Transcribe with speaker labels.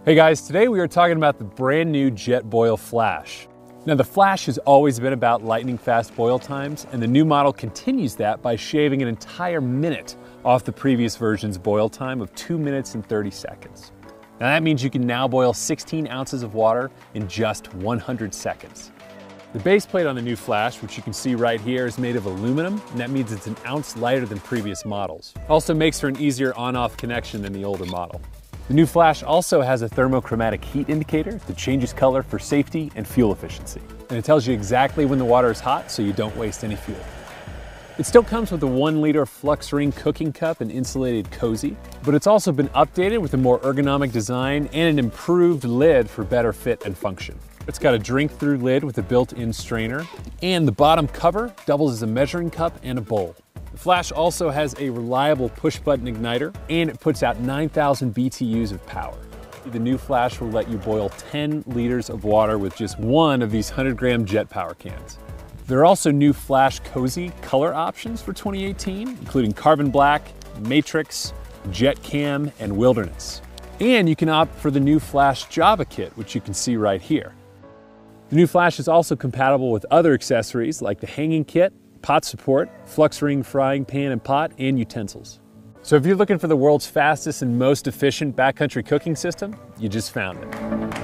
Speaker 1: Hey guys, today we are talking about the brand new Jetboil Flash. Now the Flash has always been about lightning fast boil times, and the new model continues that by shaving an entire minute off the previous version's boil time of 2 minutes and 30 seconds. Now that means you can now boil 16 ounces of water in just 100 seconds. The base plate on the new Flash, which you can see right here, is made of aluminum, and that means it's an ounce lighter than previous models. Also makes for an easier on-off connection than the older model. The new Flash also has a thermochromatic heat indicator that changes color for safety and fuel efficiency. And it tells you exactly when the water is hot so you don't waste any fuel. It still comes with a 1-liter flux ring cooking cup and insulated cozy, but it's also been updated with a more ergonomic design and an improved lid for better fit and function. It's got a drink-through lid with a built-in strainer, and the bottom cover doubles as a measuring cup and a bowl. The Flash also has a reliable push-button igniter, and it puts out 9,000 BTUs of power. The new Flash will let you boil 10 liters of water with just one of these 100-gram Jet Power cans. There are also new Flash Cozy color options for 2018, including Carbon Black, Matrix, Jet Cam, and Wilderness. And you can opt for the new Flash Java Kit, which you can see right here. The new Flash is also compatible with other accessories like the hanging kit, pot support, flux ring frying pan and pot, and utensils. So if you're looking for the world's fastest and most efficient backcountry cooking system, you just found it.